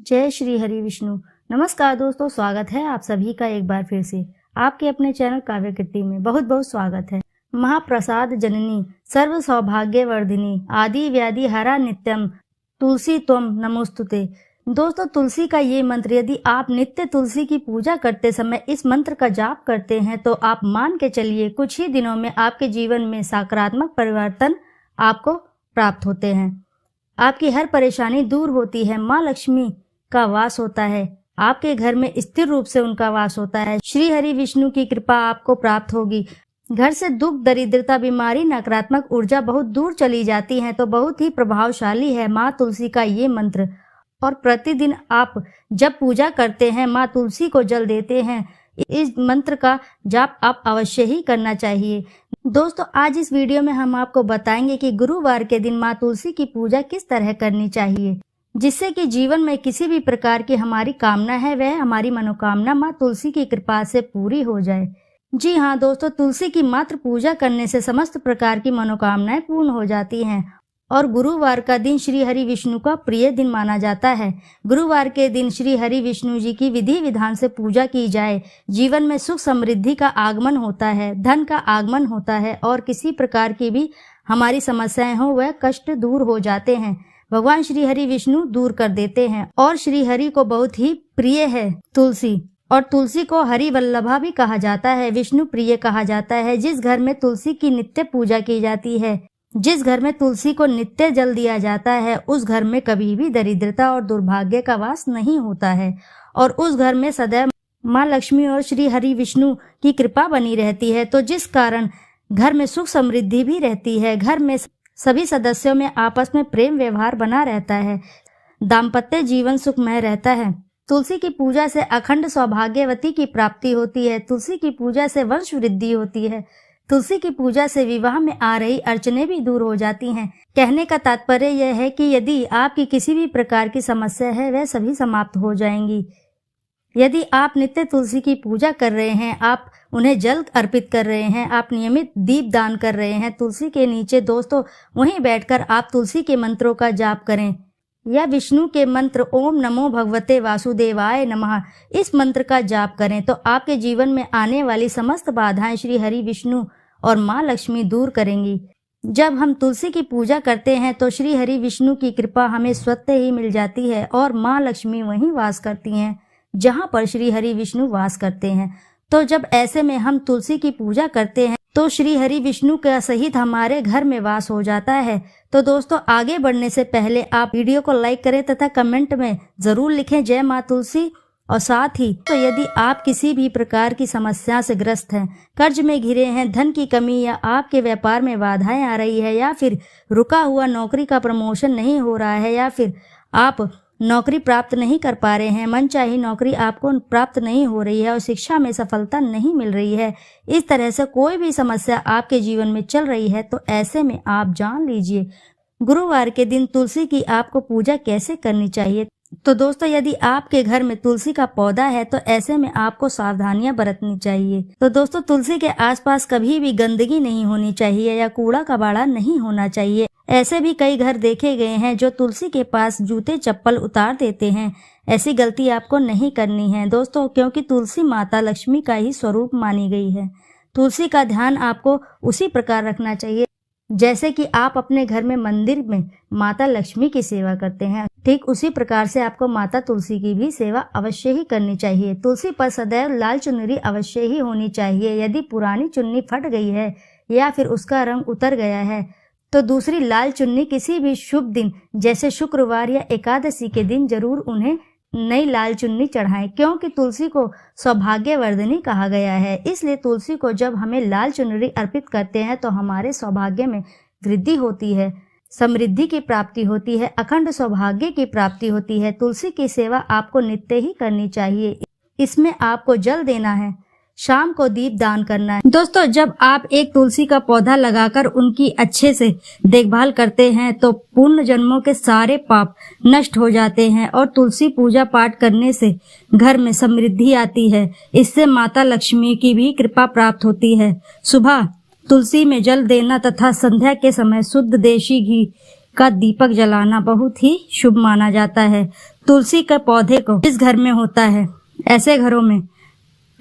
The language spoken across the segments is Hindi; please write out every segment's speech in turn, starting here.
जय श्री हरि विष्णु। नमस्कार दोस्तों, स्वागत है आप सभी का एक बार फिर से आपके अपने चैनल काव्य कीर्ति में। बहुत बहुत स्वागत है। महाप्रसाद जननी सर्व सौभाग्य वर्धिनी आदि व्याधि हरा नित्यम तुलसी त्वम नमोस्तुते। दोस्तों, तुलसी का ये मंत्र यदि आप नित्य तुलसी की पूजा करते समय इस मंत्र का जाप करते हैं तो आप मान के चलिए कुछ ही दिनों में आपके जीवन में सकारात्मक परिवर्तन आपको प्राप्त होते हैं। आपकी हर परेशानी दूर होती है। माँ लक्ष्मी का वास होता है, आपके घर में स्थिर रूप से उनका वास होता है। श्री हरि विष्णु की कृपा आपको प्राप्त होगी। घर से दुख, दरिद्रता, बीमारी, नकारात्मक ऊर्जा बहुत दूर चली जाती है। तो बहुत ही प्रभावशाली है माँ तुलसी का ये मंत्र। और प्रतिदिन आप जब पूजा करते हैं, माँ तुलसी को जल देते हैं, इस मंत्र का जाप आप अवश्य ही करना चाहिए। दोस्तों, आज इस वीडियो में हम आपको बताएंगे कि गुरुवार के दिन माँ तुलसी की पूजा किस तरह करनी चाहिए, जिससे कि जीवन में किसी भी प्रकार की हमारी कामना है वह हमारी मनोकामना माँ तुलसी की कृपा से पूरी हो जाए। जी हाँ दोस्तों, तुलसी की मात्र पूजा करने से समस्त प्रकार की मनोकामनाएं पूर्ण हो जाती हैं। और गुरुवार का दिन श्री हरि विष्णु का प्रिय दिन माना जाता है। गुरुवार के दिन श्री हरि विष्णु जी की विधि विधान से पूजा की जाए, जीवन में सुख समृद्धि का आगमन होता है, धन का आगमन होता है और किसी प्रकार की भी हमारी समस्याएं हो वह कष्ट दूर हो जाते हैं। भगवान श्री हरि विष्णु दूर कर देते हैं। और श्री हरि को बहुत ही प्रिय है तुलसी, और तुलसी को हरि वल्लभा भी कहा जाता है, विष्णु प्रिय कहा जाता है। जिस घर में तुलसी की नित्य पूजा की जाती है, जिस घर में तुलसी को नित्य जल दिया जाता है, उस घर में कभी भी दरिद्रता और दुर्भाग्य का वास नहीं होता है। और उस घर में सदैव माँ लक्ष्मी और श्री हरि विष्णु की कृपा बनी रहती है। तो जिस कारण घर में सुख समृद्धि भी रहती है, घर में सभी सदस्यों में आपस में प्रेम व्यवहार बना रहता है, दाम्पत्य जीवन सुखमय रहता है। तुलसी की पूजा से अखंड सौभाग्यवती की प्राप्ति होती है। तुलसी की पूजा से वंश वृद्धि होती है। तुलसी की पूजा से विवाह में आ रही अड़चनें भी दूर हो जाती हैं। कहने का तात्पर्य यह है कि यदि आपकी किसी भी प्रकार की समस्या है वह सभी समाप्त हो जाएंगी। यदि आप नित्य तुलसी की पूजा कर रहे हैं, आप उन्हें जल अर्पित कर रहे हैं, आप नियमित दीप दान कर रहे हैं तुलसी के नीचे, दोस्तों वहीं बैठकर आप तुलसी के मंत्रों का जाप करें या विष्णु के मंत्र ओम नमो भगवते वासुदेवाय नमः इस मंत्र का जाप करें तो आपके जीवन में आने वाली समस्त बाधाएं श्री हरि विष्णु और माँ लक्ष्मी दूर करेंगी। जब हम तुलसी की पूजा करते हैं तो श्री हरि विष्णु की कृपा हमें स्वतः ही मिल जाती है और माँ लक्ष्मी वहीं वास करती हैं जहाँ पर श्री हरि विष्णु वास करते हैं। तो जब ऐसे में हम तुलसी की पूजा करते हैं तो श्री हरि विष्णु का सहित हमारे घर में वास हो जाता है। तो दोस्तों, आगे बढ़ने से पहले आप वीडियो को लाइक करें तथा कमेंट में जरूर लिखें जय माँ तुलसी। और साथ ही तो यदि आप किसी भी प्रकार की समस्या से ग्रस्त हैं, कर्ज में घिरे हैं, धन की कमी या आपके व्यापार में बाधाएं आ रही है, या फिर रुका हुआ नौकरी का प्रमोशन नहीं हो रहा है, या फिर आप नौकरी प्राप्त नहीं कर पा रहे हैं, मनचाही नौकरी आपको प्राप्त नहीं हो रही है और शिक्षा में सफलता नहीं मिल रही है, इस तरह से कोई भी समस्या आपके जीवन में चल रही है, तो ऐसे में आप जान लीजिए गुरुवार के दिन तुलसी की आपको पूजा कैसे करनी चाहिए। तो दोस्तों, यदि आपके घर में तुलसी का पौधा है तो ऐसे में आपको सावधानियां बरतनी चाहिए। तो दोस्तों, तुलसी के आसपास कभी भी गंदगी नहीं होनी चाहिए या कूड़ा कबाड़ा नहीं होना चाहिए। ऐसे भी कई घर देखे गए हैं जो तुलसी के पास जूते चप्पल उतार देते हैं। ऐसी गलती आपको नहीं करनी है दोस्तों, क्योंकि तुलसी माता लक्ष्मी का ही स्वरूप मानी गई है। तुलसी का ध्यान आपको उसी प्रकार रखना चाहिए जैसे कि आप अपने घर में मंदिर में माता लक्ष्मी की सेवा करते हैं, ठीक उसी प्रकार से आपको माता तुलसी की भी सेवा अवश्य ही करनी चाहिए। तुलसी पर सदैव लाल चुनरी अवश्य ही होनी चाहिए। यदि पुरानी चुन्नी फट गई है या फिर उसका रंग उतर गया है तो दूसरी लाल चुन्नी किसी भी शुभ दिन जैसे शुक्रवार या एकादशी के दिन जरूर उन्हें नई लाल चुन्नी चढ़ाएं, क्योंकि तुलसी को सौभाग्यवर्धिनी कहा गया है। इसलिए तुलसी को जब हमें लाल चुनरी अर्पित करते हैं तो हमारे सौभाग्य में वृद्धि होती है, समृद्धि की प्राप्ति होती है, अखंड सौभाग्य की प्राप्ति होती है। तुलसी की सेवा आपको नित्य ही करनी चाहिए। इसमें आपको जल देना है, शाम को दीप दान करना है। दोस्तों, जब आप एक तुलसी का पौधा लगाकर उनकी अच्छे से देखभाल करते हैं तो पूर्ण जन्मों के सारे पाप नष्ट हो जाते हैं और तुलसी पूजा पाठ करने से घर में समृद्धि आती है। इससे माता लक्ष्मी की भी कृपा प्राप्त होती है। सुबह तुलसी में जल देना तथा संध्या के समय शुद्ध देशी घी का दीपक जलाना बहुत ही शुभ माना जाता है। तुलसी के पौधे को जिस घर में होता है, ऐसे घरों में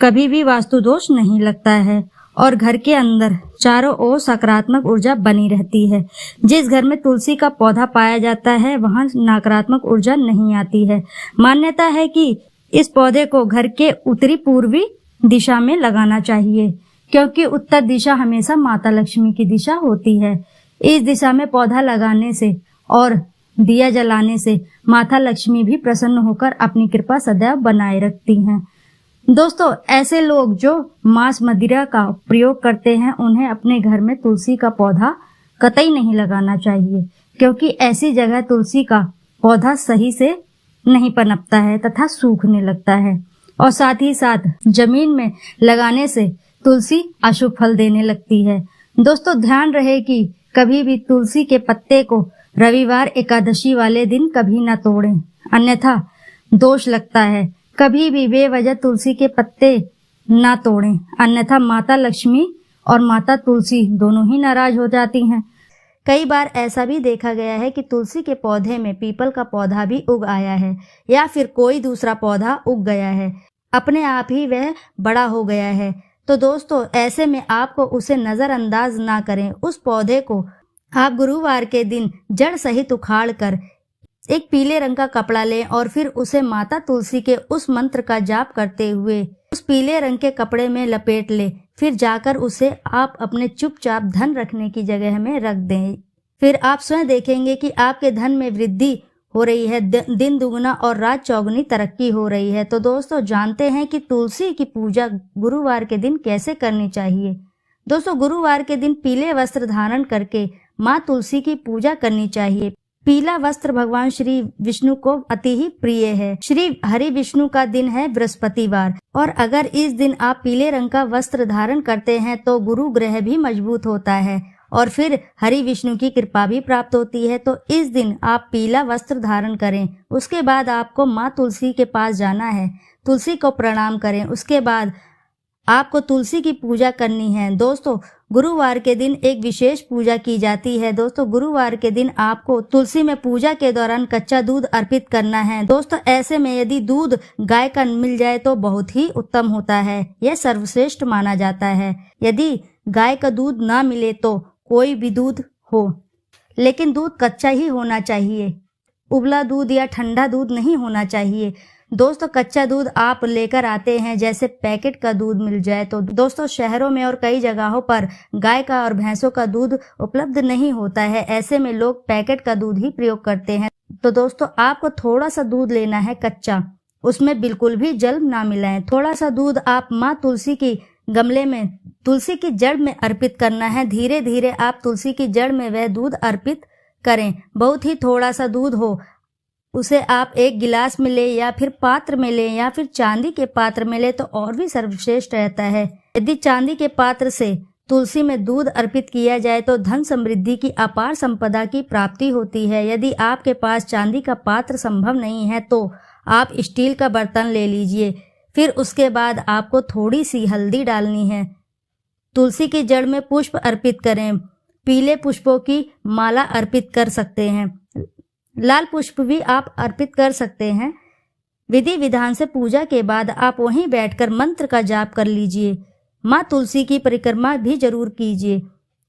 कभी भी वास्तु दोष नहीं लगता है और घर के अंदर चारों ओर सकारात्मक ऊर्जा बनी रहती है। जिस घर में तुलसी का पौधा पाया जाता है वहां नकारात्मक ऊर्जा नहीं आती है। मान्यता है कि इस पौधे को घर के उत्तरी पूर्वी दिशा में लगाना चाहिए, क्योंकि उत्तर दिशा हमेशा माता लक्ष्मी की दिशा होती है। इस दिशा में पौधा लगाने से और दिया जलाने से माता लक्ष्मी भी प्रसन्न होकर अपनी कृपा सदैव बनाए रखती हैं। दोस्तों, ऐसे लोग जो मांस मदिरा का प्रयोग करते हैं उन्हें अपने घर में तुलसी का पौधा कतई नहीं लगाना चाहिए, क्योंकि ऐसी जगह तुलसी का पौधा सही से नहीं पनपता है तथा सूखने लगता है और साथ ही साथ जमीन में लगाने से तुलसी अशुभ फल देने लगती है। दोस्तों, ध्यान रहे कि कभी भी तुलसी के पत्ते को रविवार एकादशी वाले दिन कभी न तोड़ें, अन्यथा दोष लगता है। कभी भी बेवजह तुलसी के पत्ते ना तोड़ें, अन्यथा माता लक्ष्मी और माता तुलसी दोनों ही नाराज हो जाती हैं। कई बार ऐसा भी देखा गया है कि तुलसी के पौधे में पीपल का पौधा भी उग आया है या फिर कोई दूसरा पौधा उग गया है, अपने आप ही वह बड़ा हो गया है। तो दोस्तों, ऐसे में आपको उसे नज़रअंदाज ना करें। उस पौधे को आप गुरुवार के दिन जड़ सहित उखाड़ कर एक पीले रंग का कपड़ा लें और फिर उसे माता तुलसी के उस मंत्र का जाप करते हुए उस पीले रंग के कपड़े में लपेट लें। फिर जाकर उसे आप अपने चुपचाप धन रखने की जगह में रख दें। फिर आप स्वयं देखेंगे कि आपके धन में वृद्धि हो रही है, दिन दुगुना और रात चौगुनी तरक्की हो रही है। तो दोस्तों, जानते हैं कि तुलसी की पूजा गुरुवार के दिन कैसे करनी चाहिए। दोस्तों, गुरुवार के दिन पीले वस्त्र धारण करके माँ तुलसी की पूजा करनी चाहिए। पीला वस्त्र भगवान श्री विष्णु को अति ही प्रिय है। श्री हरि विष्णु का दिन है बृहस्पतिवार और अगर इस दिन आप पीले रंग का वस्त्र धारण करते हैं तो गुरु ग्रह भी मजबूत होता है और फिर हरि विष्णु की कृपा भी प्राप्त होती है। तो इस दिन आप पीला वस्त्र धारण करें। उसके बाद आपको माँ तुलसी के पास जाना है, तुलसी को प्रणाम करें। उसके बाद आपको तुलसी की पूजा करनी है। दोस्तों, गुरुवार के दिन एक विशेष पूजा की जाती है। दोस्तों, गुरुवार के दिन आपको तुलसी में पूजा के दौरान कच्चा दूध अर्पित करना है। दोस्तों, ऐसे में यदि दूध गाय का मिल जाए तो बहुत ही उत्तम होता है, यह सर्वश्रेष्ठ माना जाता है। यदि गाय का दूध ना मिले तो कोई भी दूध हो, लेकिन दूध कच्चा ही होना चाहिए, उबला दूध या ठंडा दूध नहीं होना चाहिए। दोस्तों, कच्चा दूध आप लेकर आते हैं, जैसे पैकेट का दूध मिल जाए तो दोस्तों शहरों में और कई जगहों पर गाय का और भैंसों का दूध उपलब्ध नहीं होता है। ऐसे में लोग पैकेट का दूध ही प्रयोग करते हैं। तो दोस्तों, आपको थोड़ा सा दूध लेना है कच्चा, उसमें बिल्कुल भी जल ना मिलाएं। थोड़ा सा दूध आप माँ तुलसी की गमले में तुलसी की जड़ में अर्पित करना है। धीरे धीरे आप तुलसी की जड़ में वह दूध अर्पित करें। बहुत ही थोड़ा सा दूध हो, उसे आप एक गिलास में ले या फिर पात्र में ले या फिर चांदी के पात्र में ले तो और भी सर्वश्रेष्ठ रहता है। यदि चांदी के पात्र से तुलसी में दूध अर्पित किया जाए तो धन समृद्धि की अपार संपदा की प्राप्ति होती है। यदि आपके पास चांदी का पात्र संभव नहीं है तो आप स्टील का बर्तन ले लीजिए। फिर उसके बाद आपको थोड़ी सी हल्दी डालनी है। तुलसी की जड़ में पुष्प अर्पित करें। पीले पुष्पों की माला अर्पित कर सकते हैं, लाल पुष्प भी आप अर्पित कर सकते हैं। विधि विधान से पूजा के बाद आप वहीं बैठकर मंत्र का जाप कर लीजिए। माँ तुलसी की परिक्रमा भी जरूर कीजिए।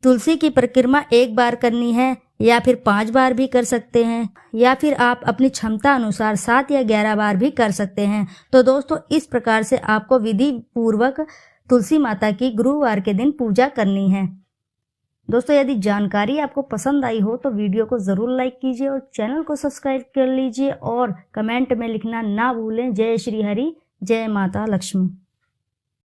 तुलसी की परिक्रमा एक बार करनी है या फिर 5 बार भी कर सकते हैं या फिर आप अपनी क्षमता अनुसार 7 या 11 बार भी कर सकते हैं। तो दोस्तों, इस प्रकार से आपको विधि पूर्वक तुलसी माता की गुरुवार के दिन पूजा करनी है। दोस्तों, यदि जानकारी आपको पसंद आई हो तो वीडियो को ज़रूर लाइक कीजिए और चैनल को सब्सक्राइब कर लीजिए और कमेंट में लिखना ना भूलें। जय श्री हरि, जय माता लक्ष्मी।